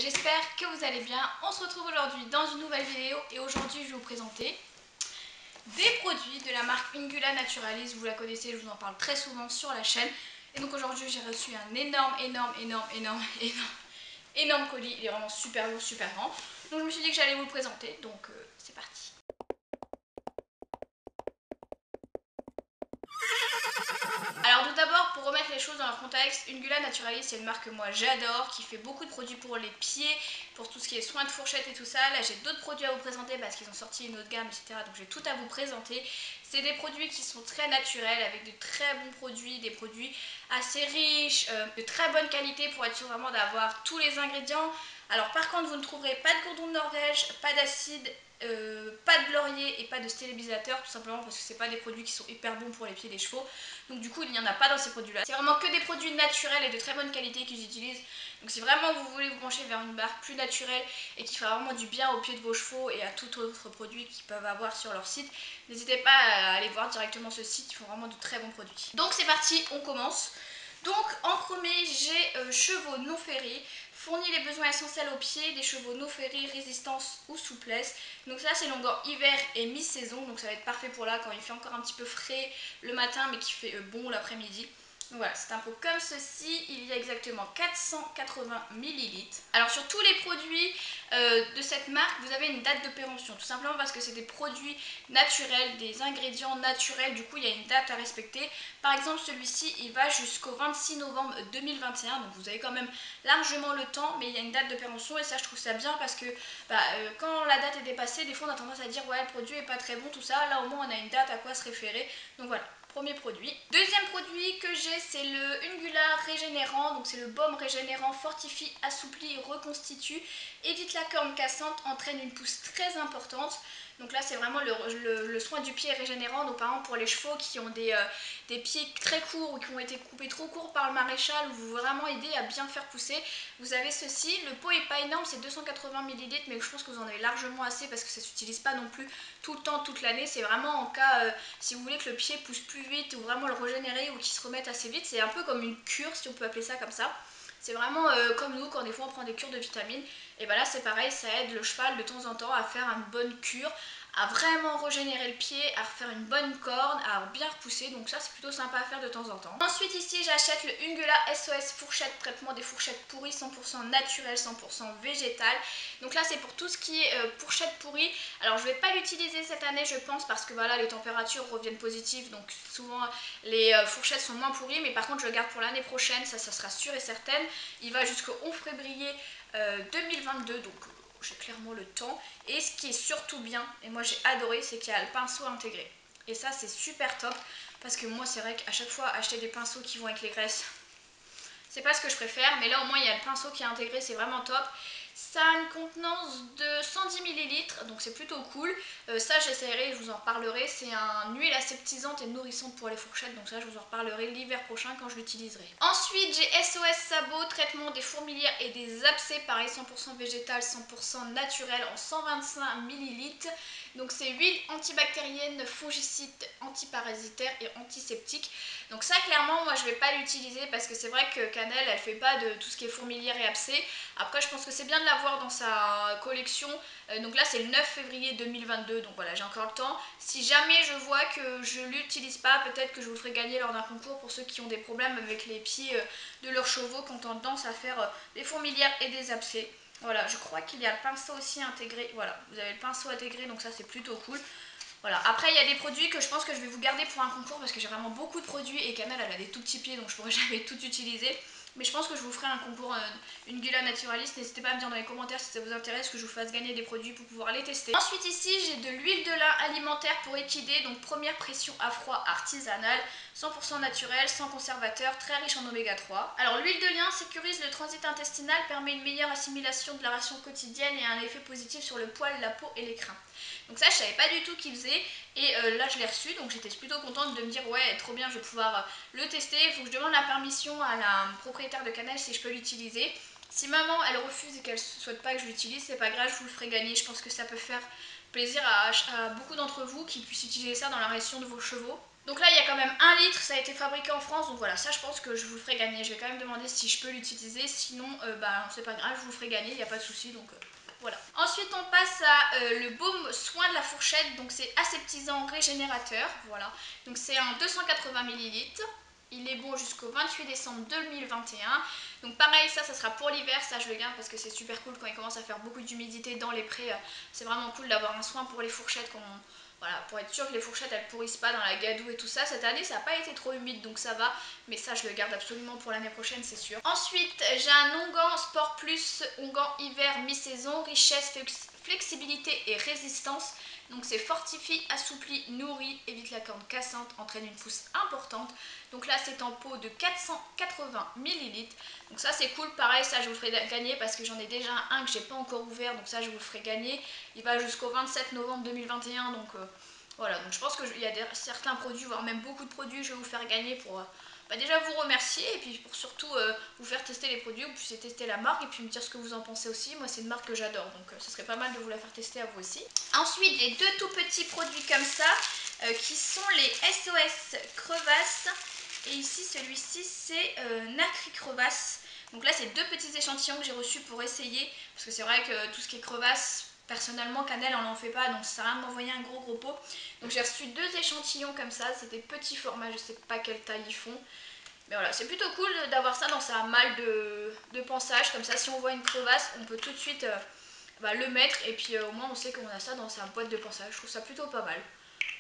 j'espère que vous allez bien. On se retrouve aujourd'hui dans une nouvelle vidéo et aujourd'hui je vais vous présenter des produits de la marque Ungula Naturalis. Vous la connaissez, je vous en parle très souvent sur la chaîne. Et donc aujourd'hui j'ai reçu un énorme colis. Il est vraiment super lourd, super grand. Donc je me suis dit que j'allais vous le présenter, donc c'est parti. Alors tout d'abord, pour remettre les choses dans leur contexte, Ungula Naturalis c'est une marque que moi j'adore, qui fait beaucoup de produits pour les pieds, pour tout ce qui est soins de fourchette et tout ça. Là j'ai d'autres produits à vous présenter parce qu'ils ont sorti une autre gamme, etc. Donc j'ai tout à vous présenter. C'est des produits qui sont très naturels, avec de très bons produits, des produits assez riches, de très bonne qualité pour être sûr vraiment d'avoir tous les ingrédients. Alors par contre vous ne trouverez pas de gourdon de Norvège, pas d'acide, pas de laurier et pas de stabilisateur, tout simplement parce que c'est pas des produits qui sont hyper bons pour les pieds des chevaux. Donc du coup il n'y en a pas dans ces produits là. C'est vraiment que des produits naturels et de très bonne qualité qu'ils utilisent. Donc si vraiment vous voulez vous pencher vers une marque plus naturelle et qui fera vraiment du bien aux pieds de vos chevaux et à tout autre produit qu'ils peuvent avoir sur leur site, n'hésitez pas à aller voir directement ce site, ils font vraiment de très bons produits. Donc c'est parti, on commence. Donc en premier j'ai chevaux non ferrés, fournit les besoins essentiels aux pieds, des chevaux non ferrés, résistance ou souplesse. Donc ça c'est longueur hiver et mi-saison, donc ça va être parfait pour là quand il fait encore un petit peu frais le matin mais qui fait bon l'après-midi. Donc voilà, c'est un pot comme ceci, il y a exactement 480 ml. Alors sur tous les produits de cette marque, vous avez une date de péremption, tout simplement parce que c'est des produits naturels, des ingrédients naturels, du coup il y a une date à respecter. Par exemple celui-ci, il va jusqu'au 26 novembre 2021, donc vous avez quand même largement le temps, mais il y a une date de péremption et ça je trouve ça bien parce que quand la date est dépassée, des fois on a tendance à dire ouais le produit est pas très bon, tout ça, là au moins on a une date à quoi se référer, donc voilà. Premier produit. Deuxième produit que j'ai, c'est le Ungula Régénérant. Donc c'est le baume régénérant, fortifie, assouplit, reconstitue, évite la corne cassante, entraîne une pousse très importante. Donc là c'est vraiment le soin du pied régénérant. Donc par exemple pour les chevaux qui ont des pieds très courts ou qui ont été coupés trop courts par le maréchal, ou vous vraiment aider à bien faire pousser, vous avez ceci. Le pot est pas énorme, c'est 280 ml, mais je pense que vous en avez largement assez parce que ça s'utilise pas non plus tout le temps, toute l'année. C'est vraiment en cas si vous voulez que le pied pousse plus vite ou vraiment le régénérer ou qu'il se remette assez vite. C'est un peu comme une cure si on peut appeler ça comme ça. C'est vraiment comme nous quand des fois on prend des cures de vitamines. Et ben là c'est pareil, ça aide le cheval de temps en temps à faire une bonne cure, à vraiment régénérer le pied, à refaire une bonne corne, à bien repousser. Donc ça c'est plutôt sympa à faire de temps en temps. Ensuite ici j'achète le Ungula SOS fourchette, traitement des fourchettes pourries, 100% naturel, 100% végétal. Donc là c'est pour tout ce qui est fourchette pourrie. Alors je ne vais pas l'utiliser cette année je pense parce que voilà les températures reviennent positives, donc souvent les fourchettes sont moins pourries, mais par contre je le garde pour l'année prochaine, ça sera sûr et certain. Il va jusqu'au 11 février 2022, donc j'ai clairement le temps. Et ce qui est surtout bien, et moi j'ai adoré, c'est qu'il y a le pinceau intégré. Et ça c'est super top, parce que moi c'est vrai qu'à chaque fois acheter des pinceaux qui vont avec les graisses, c'est pas ce que je préfère, mais là au moins il y a le pinceau qui est intégré, c'est vraiment top. Ça a une contenance de 110 ml, donc c'est plutôt cool. Ça j'essaierai, je vous en reparlerai. C'est une huile aseptisante et nourrissante pour les fourchettes, donc ça je vous en reparlerai l'hiver prochain quand je l'utiliserai. Ensuite j'ai SOS Sabot, traitement des fourmilières et des abcès, pareil 100% végétal, 100% naturel en 125 ml. Donc c'est huile antibactérienne, fongicide, antiparasitaire et antiseptique. Donc ça clairement moi je vais pas l'utiliser parce que c'est vrai que Cannelle elle fait pas de tout ce qui est fourmilière et abcès. Après je pense que c'est bien de l'avoir dans sa collection. Donc là c'est le 9 février 2022, donc voilà j'ai encore le temps. Si jamais je vois que je l'utilise pas, peut-être que je vous ferai gagner lors d'un concours pour ceux qui ont des problèmes avec les pieds de leurs chevaux, qui ont tendance à faire des fourmilières et des abcès. Voilà, je crois qu'il y a le pinceau aussi intégré. Voilà, vous avez le pinceau intégré, donc ça c'est plutôt cool. Voilà, après il y a des produits que je pense que je vais vous garder pour un concours parce que j'ai vraiment beaucoup de produits et Cannelle elle a des tout petits pieds donc je pourrais jamais tout utiliser. Mais je pense que je vous ferai un concours Ungula Naturalis. N'hésitez pas à me dire dans les commentaires si ça vous intéresse que je vous fasse gagner des produits pour pouvoir les tester. Ensuite ici j'ai de l'huile de lin alimentaire pour équider, donc première pression à froid artisanale, 100% naturel, sans conservateur, très riche en oméga 3. Alors l'huile de lin sécurise le transit intestinal, permet une meilleure assimilation de la ration quotidienne et a un effet positif sur le poil, la peau et les crins. Donc ça je savais pas du tout qu'il faisait et là je l'ai reçu, donc j'étais plutôt contente de me dire ouais trop bien, je vais pouvoir le tester. Il faut que je demande la permission à la propriétaire de Cannelle si je peux l'utiliser. Si maman elle refuse et qu'elle ne souhaite pas que je l'utilise, c'est pas grave, je vous le ferai gagner. Je pense que ça peut faire plaisir à beaucoup d'entre vous qui puissent utiliser ça dans la ration de vos chevaux. Donc là il y a quand même 1 litre, ça a été fabriqué en France, donc voilà, ça je pense que je vous le ferai gagner. Je vais quand même demander si je peux l'utiliser, sinon bah c'est pas grave, je vous le ferai gagner, il n'y a pas de souci, donc voilà. Ensuite on passe à le baume soin de la fourchette, donc c'est aseptisant régénérateur, voilà. Donc c'est un 280 ml. Il est bon jusqu'au 28 décembre 2021. Donc pareil, ça sera pour l'hiver, ça je le garde parce que c'est super cool quand il commence à faire beaucoup d'humidité dans les prés. C'est vraiment cool d'avoir un soin pour les fourchettes, voilà, pour être sûr que les fourchettes elles pourrissent pas dans la gadoue et tout ça. Cette année ça n'a pas été trop humide donc ça va, mais ça je le garde absolument pour l'année prochaine c'est sûr. Ensuite j'ai un onguent Sport Plus, onguent hiver mi-saison, richesse, flexibilité et résistance. Donc c'est fortifie, assouplit, nourrit, évite la corne cassante, entraîne une pousse importante. Donc là c'est en pot de 480 ml. Donc ça c'est cool, pareil ça je vous ferai gagner parce que j'en ai déjà un que j'ai pas encore ouvert, donc ça je vous le ferai gagner. Il va jusqu'au 27 novembre 2021, donc voilà, donc je pense qu'il y a certains produits, voire même beaucoup de produits que je vais vous faire gagner pour déjà vous remercier et puis pour surtout vous faire tester les produits, vous puissiez tester la marque et puis me dire ce que vous en pensez aussi. Moi c'est une marque que j'adore, donc ce serait pas mal de vous la faire tester à vous aussi. Ensuite les deux tout petits produits comme ça qui sont les SOS crevasses, et ici celui-ci c'est nacri crevasse. Donc là c'est deux petits échantillons que j'ai reçus pour essayer, parce que c'est vrai que tout ce qui est crevasse, personnellement cannelle on n'en fait pas, donc ça sert à rien de m'envoyer un gros pot. Donc j'ai reçu deux échantillons comme ça, c'est des petits formats, je sais pas quelle taille ils font. Mais voilà, c'est plutôt cool d'avoir ça dans sa malle de pansage, comme ça si on voit une crevasse, on peut tout de suite le mettre et puis au moins on sait qu'on a ça dans sa boîte de pansage. Je trouve ça plutôt pas mal.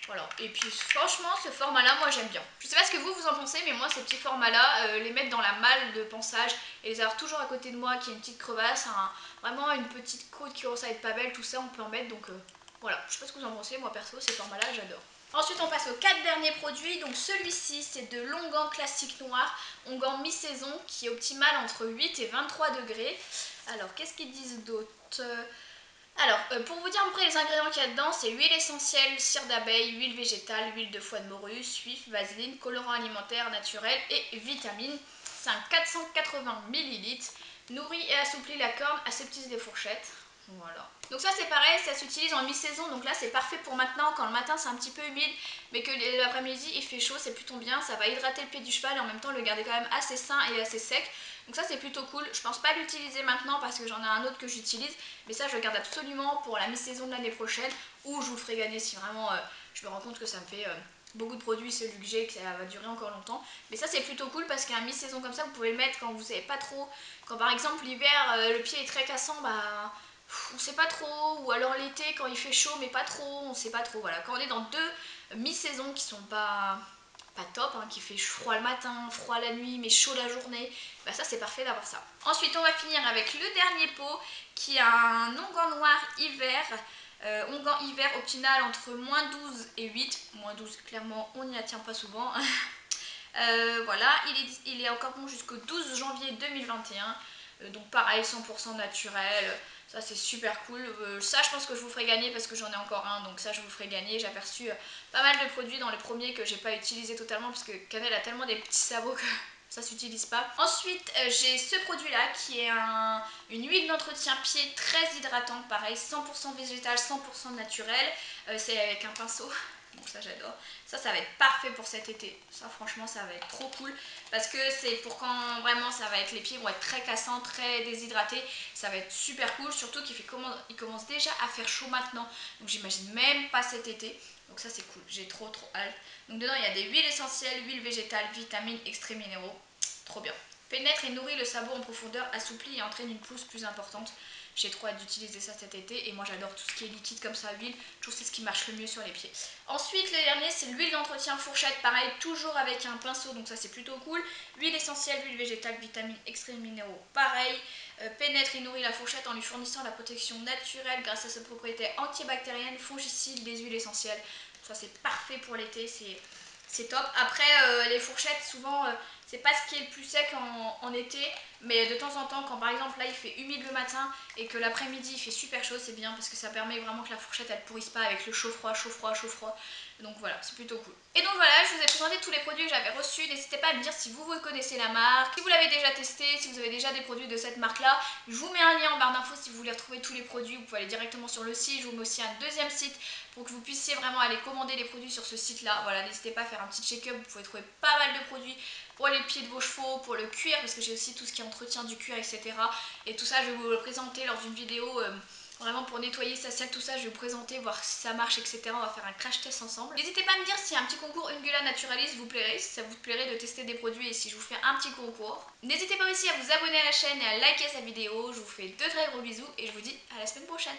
Voilà, et puis franchement ce format là moi j'aime bien. Je sais pas ce que vous en pensez, mais moi ces petits formats là, les mettre dans la malle de pansage et les avoir toujours à côté de moi, qui a une petite crevasse, vraiment une petite côte qui commence à être pas belle, tout ça on peut en mettre, donc voilà, je sais pas ce que vous en pensez, moi perso ces formats là j'adore. Ensuite on passe aux 4 derniers produits, donc celui-ci c'est de l'onguent classique noir, onguent mi-saison qui est optimal entre 8 et 23 degrés. Alors qu'est-ce qu'ils disent d'autre? Alors, pour vous dire à peu près les ingrédients qu'il y a dedans, c'est huile essentielle, cire d'abeille, huile végétale, huile de foie de morue, suif, vaseline, colorant alimentaire naturel et vitamines. C'est un 480 ml, nourrit et assouplit la corne, aseptise les fourchettes. Voilà. Donc ça c'est pareil, ça s'utilise en mi-saison, donc là c'est parfait pour maintenant quand le matin c'est un petit peu humide mais que l'après-midi il fait chaud, c'est plutôt bien, ça va hydrater le pied du cheval et en même temps le garder quand même assez sain et assez sec. Donc ça c'est plutôt cool, je pense pas l'utiliser maintenant parce que j'en ai un autre que j'utilise, mais ça je le garde absolument pour la mi-saison de l'année prochaine où je vous le ferai gagner si vraiment je me rends compte que ça me fait beaucoup de produits, celui que j'ai, que ça va durer encore longtemps. Mais ça c'est plutôt cool parce qu'un mi-saison comme ça vous pouvez le mettre quand vous savez pas trop, quand par exemple l'hiver le pied est très cassant, bah on sait pas trop, ou alors l'été quand il fait chaud mais pas trop, on sait pas trop, voilà. Quand on est dans deux mi-saisons qui sont pas top, hein, qui fait froid le matin, froid la nuit mais chaud la journée, bah ça c'est parfait d'avoir ça. Ensuite on va finir avec le dernier pot qui a un onguent noir hiver, onguent hiver optimal entre -12 et 8, -12 clairement on n'y attient pas souvent. Voilà, il est encore bon jusqu'au 12 janvier 2021. Donc pareil, 100% naturel, ça c'est super cool. Ça je pense que je vous ferai gagner parce que j'en ai encore un, donc ça je vous ferai gagner. J'ai aperçu pas mal de produits dans le premier que j'ai pas utilisé totalement parce que Cannelle a tellement des petits sabots que ça s'utilise pas. Ensuite j'ai ce produit là qui est une huile d'entretien pied très hydratante, pareil 100% végétal, 100% naturel. C'est avec un pinceau. Donc ça j'adore. Ça va être parfait pour cet été. Ça franchement ça va être trop cool. Parce que c'est pour quand vraiment ça va être, les pieds vont être très cassants, très déshydratés. Ça va être super cool. Surtout qu'il commence déjà à faire chaud maintenant. Donc j'imagine même pas cet été. Donc ça c'est cool. J'ai trop hâte. Donc dedans il y a des huiles essentielles, huiles végétales, vitamines, extraits minéraux. Trop bien. Pénètre et nourrit le sabot en profondeur, assouplit et entraîne une pousse plus importante. J'ai trop hâte d'utiliser ça cet été et moi j'adore tout ce qui est liquide comme ça, huile. Je trouve que c'est ce qui marche le mieux sur les pieds. Ensuite le dernier c'est l'huile d'entretien fourchette, pareil toujours avec un pinceau, donc ça c'est plutôt cool. Huile essentielle, huile végétale, vitamines, extraits minéraux, pareil. Pénètre et nourrit la fourchette en lui fournissant la protection naturelle grâce à ses propriétés antibactériennes, fongicides, des huiles essentielles. Ça c'est parfait pour l'été, c'est top. Après les fourchettes souvent C'est pas ce qui est le plus sec en été, mais de temps en temps, quand par exemple là il fait humide le matin et que l'après-midi il fait super chaud, c'est bien parce que ça permet vraiment que la fourchette elle pourrisse pas avec le chaud froid, chaud froid, chaud froid. Donc voilà, c'est plutôt cool. Et donc voilà, je vous ai présenté tous les produits que j'avais reçus. N'hésitez pas à me dire si vous connaissez la marque, si vous l'avez déjà testé, si vous avez déjà des produits de cette marque là. Je vous mets un lien en barre d'infos si vous voulez retrouver tous les produits. Vous pouvez aller directement sur le site. Je vous mets aussi un deuxième site pour que vous puissiez vraiment aller commander les produits sur ce site là. Voilà, n'hésitez pas à faire un petit check-up. Vous pouvez trouver pas mal de produits pour les pieds de vos chevaux, pour le cuir, parce que j'ai aussi tout ce qui est entretien du cuir, etc. Et tout ça, je vais vous le présenter lors d'une vidéo. Vraiment pour nettoyer sa selle, tout ça, je vais vous présenter, voir si ça marche, etc. On va faire un crash test ensemble. N'hésitez pas à me dire si un petit concours Ungula Naturalis vous plairait, si ça vous plairait de tester des produits et si je vous fais un petit concours. N'hésitez pas aussi à vous abonner à la chaîne et à liker cette vidéo. Je vous fais de très gros bisous et je vous dis à la semaine prochaine.